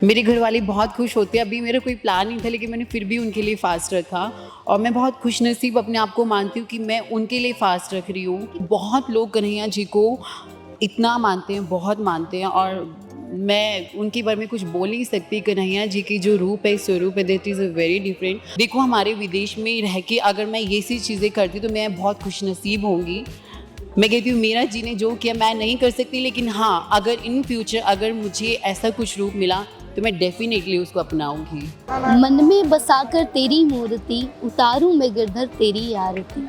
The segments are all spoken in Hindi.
मेरे घर वाले बहुत खुश होते हैं। अभी मेरा कोई प्लान नहीं था, लेकिन मैंने फिर भी उनके लिए फ़ास्ट रखा और मैं बहुत खुशनसीब अपने आप को मानती हूँ कि मैं उनके लिए फ़ास्ट रख रही हूँ। बहुत लोग कन्हैया जी को इतना मानते हैं, बहुत मानते हैं और मैं उनके बारे में कुछ बोल नहीं सकती। कन्हैया जी की जो रूप है, स्वरूप है, that is a very different. देखो, हमारे विदेश में रह के अगर मैं ये सी चीज़ें करती तो मैं बहुत खुशनसीब होंगी। मैं कहती हूँ मेरा जी ने जो किया मैं नहीं कर सकती, लेकिन हाँ, अगर इन फ्यूचर अगर मुझे ऐसा कुछ रूप मिला तो मैं डेफिनेटली उसको अपनाऊंगी। मन में बसाकर तेरी मूर्ति उतारूं मैं गिरधर तेरी आरती।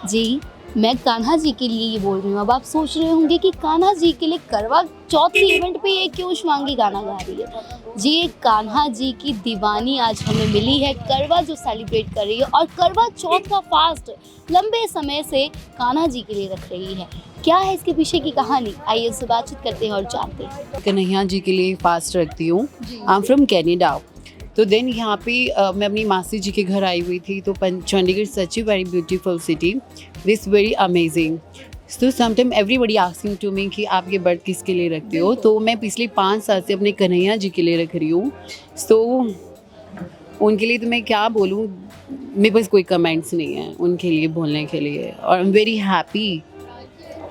जी, मैं कान्हा जी के लिए ये बोल रही हूँ। अब आप सोच रहे होंगे कि कान्हा जी के लिए करवा चौथ के इवेंट पे ये क्यों शिवांगी गाना गा रही है। जी, कान्हा जी की दीवानी आज हमें मिली है, करवा जो सेलिब्रेट कर रही है और करवा चौथ का फास्ट लंबे समय से कान्हा जी के लिए रख रही है। क्या है इसके पीछे की कहानी, आइए उससे बातचीत करते हैं और जानते हैं। कन्हैया जी के लिए फास्ट रखती हूँ। I am from Canada. तो देन यहाँ पे मैं अपनी मासी जी के घर आई हुई थी। तो Chandigarh such a very beautiful city, this very amazing. So sometime everybody asking to me कि आप ये व्रत किसके लिए रखते हो। तो मैं पिछले 5 साल से अपने कन्हैया जी के लिए रख रही हूँ। सो उनके लिए तो मैं क्या बोलूँ, मेरे पास कोई कमेंट्स नहीं है उनके लिए बोलने के लिए। और आई एम वेरी हैप्पी।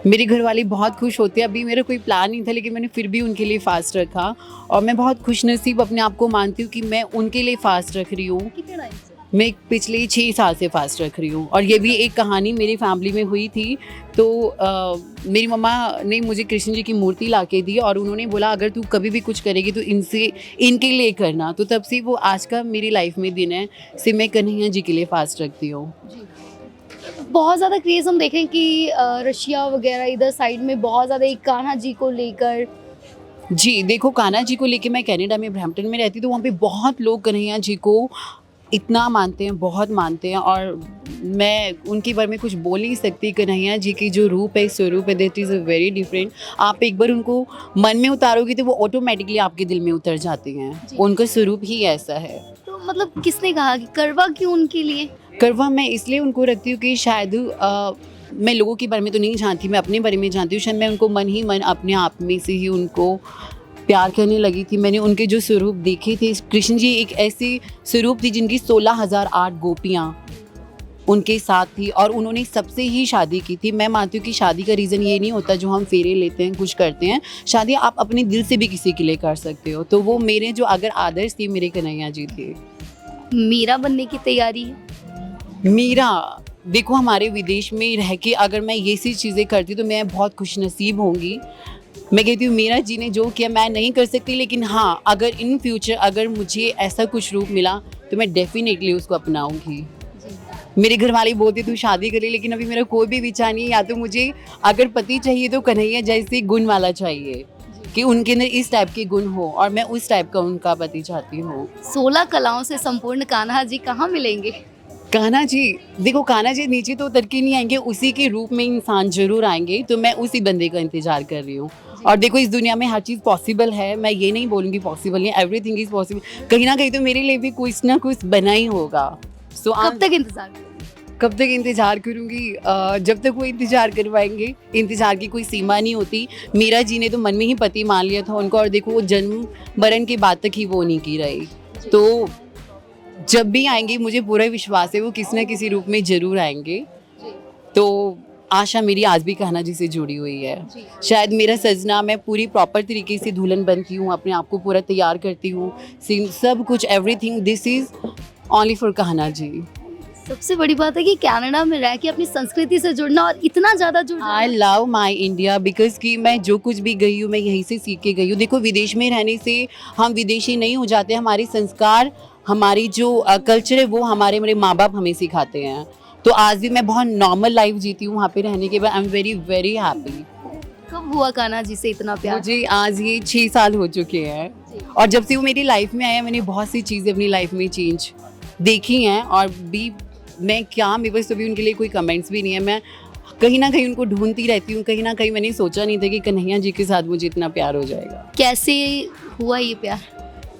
मेरे घर वाले बहुत खुश होते हैं। अभी मेरा कोई प्लान नहीं था, लेकिन मैंने फिर भी उनके लिए फ़ास्ट रखा और मैं बहुत खुशनसीब अपने आप को मानती हूँ कि मैं उनके लिए फ़ास्ट रख रही हूँ। कितने टाइम से? मैं पिछले 6 साल से फ़ास्ट रख रही हूँ। और ये भी एक कहानी मेरी फैमिली में हुई थी। तो मेरी मम्मा ने मुझे कृष्ण जी की मूर्ति ला के दी और उन्होंने बोला अगर तू कभी भी कुछ करेगी तो इनके लिए करना। तो तब से वो आज का मेरी लाइफ में दिन है से मैं कन्हैया जी के लिए फ़ास्ट रखती हूँ। बहुत ज़्यादा क्रेज़ हम देखें कि रशिया वगैरह इधर साइड में बहुत ज़्यादा एक कान्हा जी को लेकर। जी, देखो, कान्हा जी को लेके मैं कनाडा में ब्रैम्पटन में रहती, तो वहाँ पे बहुत लोग कन्हैया जी को इतना मानते हैं, बहुत मानते हैं और मैं उनके बारे में कुछ बोल नहीं सकती। कन्हैया जी की जो रूप है, स्वरूप है, that is a very different. आप एक बार उनको मन में उतारोगे तो वो ऑटोमेटिकली आपके दिल में उतर जाते हैं। उनका स्वरूप ही ऐसा है। तो मतलब किसने कहा कि करवा क्यों उनके लिए? करवा मैं इसलिए उनको रखती हूँ कि शायद मैं लोगों के बारे में तो नहीं जानती, मैं अपने बारे में जानती हूँ। शायद मैं उनको मन ही मन अपने आप में से ही उनको प्यार करने लगी थी। मैंने उनके जो स्वरूप देखे थे, कृष्ण जी एक ऐसी स्वरूप थी जिनकी 16,008 गोपियाँ उनके साथ थी और उन्होंने सबसे ही शादी की थी। मैं मानती हूँ कि शादी का रीज़न ये नहीं होता जो हम फेरे लेते हैं, कुछ करते हैं। शादी आप अपने दिल से भी किसी के लिए कर सकते हो। तो वो मेरे जो अगर आदर्श थे, मेरे कन्हैया जी थे। मीरा बनने की तैयारी है। मीरा, देखो, हमारे विदेश में रह के अगर मैं ये सी चीज़ें करती तो मैं बहुत खुशनसीब होंगी। मैं कहती हूँ मेरा जी ने जो किया मैं नहीं कर सकती, लेकिन हाँ, अगर इन फ्यूचर अगर मुझे ऐसा कुछ रूप मिला तो मैं डेफिनेटली उसको अपनाऊंगी। मेरे घर वाले बोलते तू शादी करी, लेकिन अभी मेरा कोई भी विचार नहीं है। या तो मुझे अगर पति चाहिए तो कन्हैया जैसे गुण वाला चाहिए कि उनके अंदर इस टाइप के गुण हो और मैं उस टाइप का उनका पति चाहती हूँ। 16 कलाओं से संपूर्ण कान्हा जी कहाँ मिलेंगे? कान्हा जी, देखो, कान्हा जी नीचे तो उतर के नहीं आएंगे, उसी के रूप में इंसान जरूर आएंगे। तो मैं उसी बंदे का इंतजार कर रही हूँ। और देखो, इस दुनिया में हर चीज़ पॉसिबल है। मैं ये नहीं बोलूँगी पॉसिबल नहीं, एवरीथिंग इज पॉसिबल। कहीं ना कहीं तो मेरे लिए भी कुछ ना कुछ बना ही होगा। सो कब तक इंतजार करेंगे? कब तक इंतजार करूँगी? जब तक वो इंतजार करवाएंगे। इंतजार की कोई सीमा नहीं होती। मीरा जी ने तो मन में ही पति मान लिया था उनको और देखो, वो जन्म मरण की बात तक ही वो नहीं की रही। तो जब भी आएंगे, मुझे पूरा विश्वास है वो किसी न किसी रूप में जरूर आएंगे। तो आशा मेरी आज भी कान्हा जी से जुड़ी हुई है। शायद मेरा सजना, मैं पूरी प्रॉपर तरीके से दुल्हन बनती हूँ, अपने आप को पूरा तैयार करती हूँ, सब कुछ, everything this is only for Kanha ji. सबसे बड़ी बात है कि कनाडा में रह के अपनी संस्कृति से जुड़ना और इतना ज़्यादा जुड़ना। I love my India because कि मैं जो कुछ भी गई हूँ मैं यहीं से सीख के गई हूँ। देखो, विदेश में रहने से हम विदेशी नहीं हो जाते। हमारे संस्कार, हमारी जो कल्चर है वो हमारे मेरे माँ बाप हमें सिखाते हैं। तो आज भी मैं बहुत नॉर्मल लाइफ जीती हूँ वहाँ पे रहने के बाद। आई एम वेरी वेरी हैप्पी। कब हुआ कान्हा जी से इतना प्यार? मुझे आज ये 6 साल हो चुके हैं और जब से वो मेरी लाइफ में आया मैंने बहुत सी चीज़ें अपनी लाइफ में चेंज देखी हैं। और भी मैं क्या, मेरे पास अभी उनके लिए कोई कमेंट्स भी नहीं है। मैं कहीं ना कहीं उनको ढूंढती रहती हूँ। कहीं ना कहीं मैंने सोचा नहीं था कि कन्हैया जी के साथ मुझे इतना प्यार हो जाएगा। कैसे हुआ ये प्यार?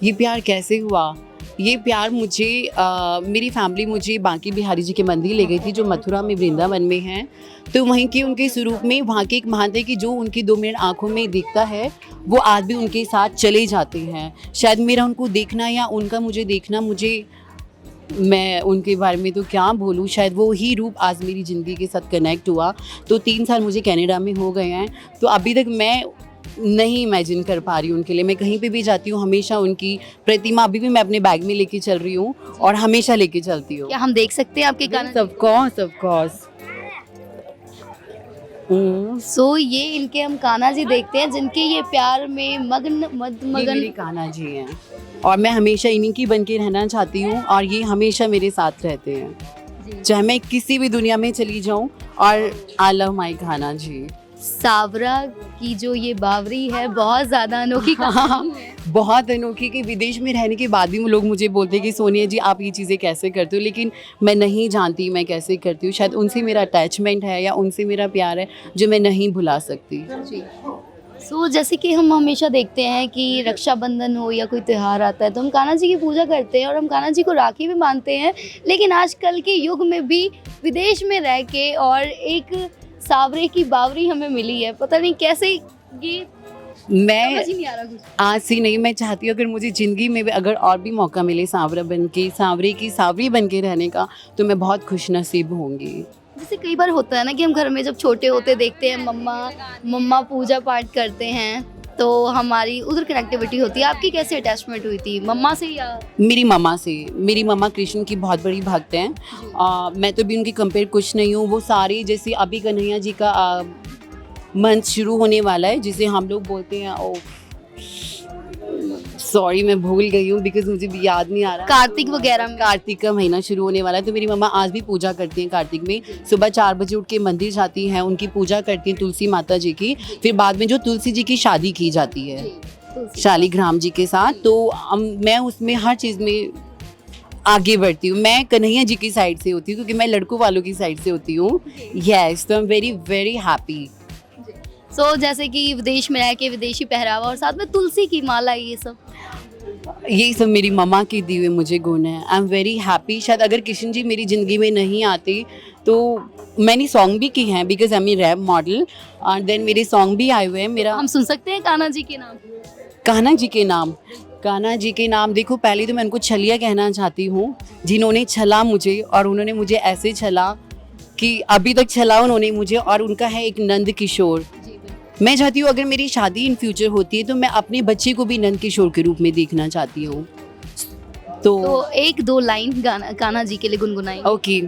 ये प्यार कैसे हुआ? ये प्यार मुझे मेरी फैमिली मुझे बांके बिहारी जी के मंदिर ले गई थी जो मथुरा में वृंदावन में हैं। तो वहीं के उनके स्वरूप में वहाँ के एक महानता है कि जो उनकी 2 मिनट आँखों में दिखता है वो आज भी उनके साथ चले जाते हैं। शायद मेरा उनको देखना या उनका मुझे देखना, मैं उनके बारे में तो क्या बोलूँ, शायद वो ही रूप आज मेरी ज़िंदगी के साथ कनेक्ट हुआ। तो 3 साल मुझे कनाडा में हो गए हैं, तो अभी तक मैं नहीं इमेजिन कर पा रही हूँ उनके लिए। मैं कहीं पे भी जाती हूँ हमेशा उनकी प्रतिमा अभी भी मैं अपने बैग में लेके चल रही हूँ और हमेशा लेके चलती हूँ। क्या हम देख सकते हैं आपके कान्हा? Of course. सो ये इनके हम कान्हा जी देखते हैं जिनके ये प्यार में मगन ये मगन। मेरे कान्हा जी हैं और मैं हमेशा इन्हीं की बन के रहना चाहती हूँ और ये हमेशा मेरे साथ रहते हैं, चाहे मैं किसी भी दुनिया में चली जाऊँ। और I love my Kanha ji. Savara की जो ये बावरी है बहुत ज़्यादा अनोखी कहानी है। बहुत अनोखी कि विदेश में रहने के बाद भी लोग मुझे बोलते हैं कि सोनिया जी आप ये चीज़ें कैसे करते हो, लेकिन मैं नहीं जानती मैं कैसे करती हूँ। शायद उनसे मेरा अटैचमेंट है या उनसे मेरा प्यार है जो मैं नहीं भुला सकती। जी। सो जैसे कि हम हमेशा देखते हैं कि रक्षाबंधन हो या कोई त्यौहार आता है तो हम कान्हा जी की पूजा करते हैं और हम कान्हा जी को राखी भी बांधते हैं, लेकिन आजकल के युग में भी विदेश में रह के और एक सावरे की बावरी हमें मिली है। पता नहीं कैसे ये मैं समझ ही नहीं आ रहा कुछ। आज से नहीं, मैं चाहती हूँ अगर मुझे ज़िंदगी में भी अगर और भी मौका मिले सांवरा बन के, सांवरे की सावरी बन के रहने का, तो मैं बहुत खुश नसीब होंगी। जैसे कई बार होता है ना कि हम घर में जब छोटे होते देखते हैं मम्मा पूजा पाठ करते हैं तो हमारी उधर कनेक्टिविटी होती है। आपकी कैसे अटैचमेंट हुई थी, मम्मा से या? मेरी मम्मा से। मेरी मम्मा कृष्ण की बहुत बड़ी भक्त हैं। मैं तो भी उनकी कंपेयर कुछ नहीं हूँ। वो सारे जैसे अभी कन्हैया जी का मंथ शुरू होने वाला है जिसे हम लोग बोलते हैं, ओ सॉरी मैं भूल गई हूँ बिकॉज मुझे भी याद नहीं आ रहा। कार्तिक वगैरह में। कार्तिक का महीना शुरू होने वाला है तो मेरी मम्मा आज भी पूजा करती हैं कार्तिक में। सुबह 4 बजे उठ के मंदिर जाती हैं, उनकी पूजा करती हैं तुलसी माता जी की। फिर बाद में जो तुलसी जी की शादी की जाती है शालिग्राम जी के साथ, तो मैं उसमें हर चीज़ में आगे बढ़ती हूँ। मैं कन्हैया जी की साइड से होती हूँ क्योंकि मैं लड़कों वालों की साइड से होती हूँ। यस, तो I am very very happy. So जैसे कि विदेश में रह के विदेशी पहरावा और साथ में तुलसी की माला, ये सब मेरी मम्मा की दी हुए मुझे गुण है। आई एम वेरी हैप्पी। शायद अगर कृष्ण जी मेरी ज़िंदगी में नहीं आते तो मैंने सॉन्ग भी की हैं because I am a rap model और देन मेरे सॉन्ग भी आए हुए हैं। मेरा हम सुन सकते हैं कान्हा जी के नाम? कान्हा जी के नाम, कान्हा जी के नाम देखो, पहले तो मैं उनको छलिया कहना चाहती हूँ जिन्होंने छला मुझे और उन्होंने मुझे ऐसे छला कि अभी तक छला उन्होंने मुझे। और उनका है एक नंद किशोर। मैं चाहती हूँ अगर मेरी शादी इन फ्यूचर होती है तो मैं अपने बच्चे को भी नंद किशोर के रूप में देखना चाहती हूँ। तो 1-2 लाइन गाना कान्हा जी के लिए गुनगुनाएं। ओके।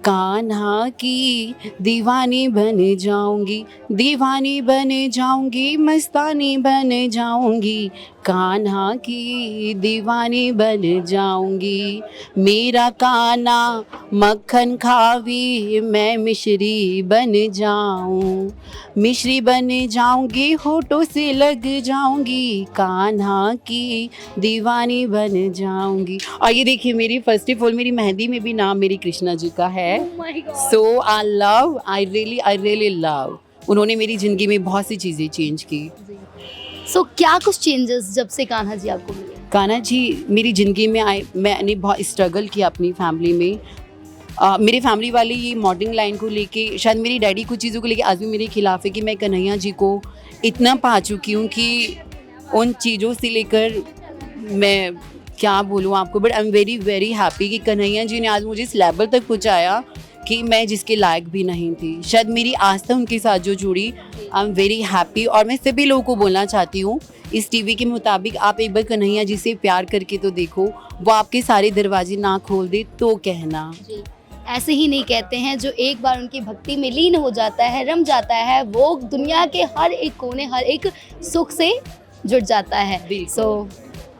कान्हा की दीवानी बन जाऊंगी, दीवानी बन जाऊंगी, मस्तानी बन जाऊंगी, कान्हा की दीवानी बन जाऊंगी। मेरा कान्हा मक्खन खावी, मैं मिश्री बन जाऊं, मिश्री बन जाऊंगी, होठों से लग जाऊंगी, कान्हा की दीवानी बन जाऊंगी। और ये देखिए मेरी फर्स्ट ऑफ ऑल मेरी मेहंदी में भी नाम मेरी कृष्णा जी का है। सो आई रियली लव। उन्होंने मेरी ज़िंदगी में बहुत सी चीज़ें चेंज की। सो क्या कुछ चेंजेस जब से कान्हा जी आपको मिले? कान्हा जी मेरी ज़िंदगी में आए, मैंने बहुत स्ट्रगल किया अपनी फैमिली में। मेरे फैमिली वाले ये मॉडलिंग लाइन को लेके, शायद मेरी डैडी कुछ चीज़ों को लेके आज भी मेरे खिलाफ है कि मैं कन्हैया जी को इतना पा चुकी हूँ कि उन चीज़ों से लेकर मैं क्या बोलूँ आपको, but I am very very happy कि कन्हैया जी ने आज मुझे इस लेवल तक पहुँचाया कि मैं जिसके लायक भी नहीं थी। शायद मेरी आस्था उनके साथ जो जुड़ी, आई एम वेरी हैप्पी। और मैं सभी लोगों को बोलना चाहती हूँ इस टीवी के मुताबिक आप एक बार कन्हैया जी से प्यार करके तो देखो, वो आपके सारे दरवाजे ना खोल दे तो कहना। ऐसे ही नहीं कहते हैं, जो एक बार उनकी भक्ति में लीन हो जाता है, रम जाता है, वो दुनिया के हर एक कोने हर एक सुख से जुड़ जाता है। सो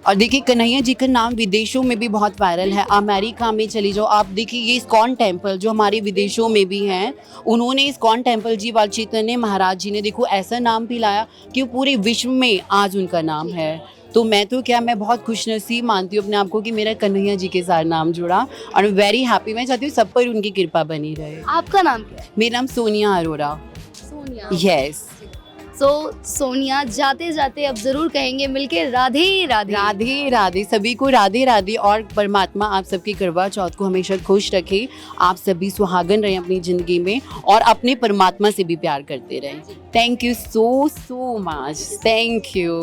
और देखिए कन्हैया जी का नाम विदेशों में भी बहुत वायरल है। अमेरिका में चली जाओ आप देखिए, ये इस्कॉन टेम्पल जो हमारे विदेशों में भी हैं, उन्होंने इस्कॉन टेम्पल जी वाल चैतन्य महाराज जी ने देखो ऐसा नाम पिलाया कि पूरे विश्व में आज उनका नाम है। तो मैं तो क्या, मैं बहुत खुशनसीब मानती हूँ अपने आप को कि मेरा कन्हैया जी के साथ नाम जुड़ा और वेरी हैप्पी। मैं चाहती हूँ सब पर उनकी कृपा बनी रहे। आपका नाम क्या है? मेरा नाम सोनिया अरोरा। सोनिया। यस। सो सोनिया जाते जाते अब जरूर कहेंगे मिलके राधे राधे। राधे राधे, सभी को राधे राधे, और परमात्मा आप सबकी करवा चौथ को हमेशा खुश रखे, आप सभी सुहागन रहें अपनी ज़िंदगी में और अपने परमात्मा से भी प्यार करते रहें। Thank you so much, thank you.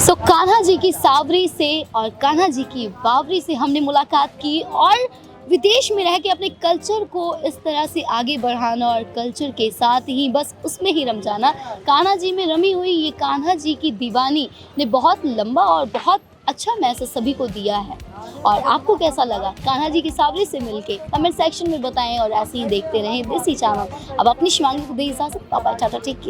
So Kanha ji की सावरी से और कान्हा जी की बावरी से हमने मुलाकात की और विदेश में रह के अपने कल्चर को इस तरह से आगे बढ़ाना और कल्चर के साथ ही बस उसमें ही रम जाना, कान्हा जी में रमी हुई ये कान्हा जी की दीवानी ने बहुत लंबा और बहुत अच्छा मैसेज सभी को दिया है। और आपको कैसा लगा कान्हा जी की सावरी से मिलके, कमेंट सेक्शन में बताएं और ऐसे ही देखते रहें देसी चैनल। अब अपनी शिवांगी को दे इजाज़त, bye bye, tata, take care.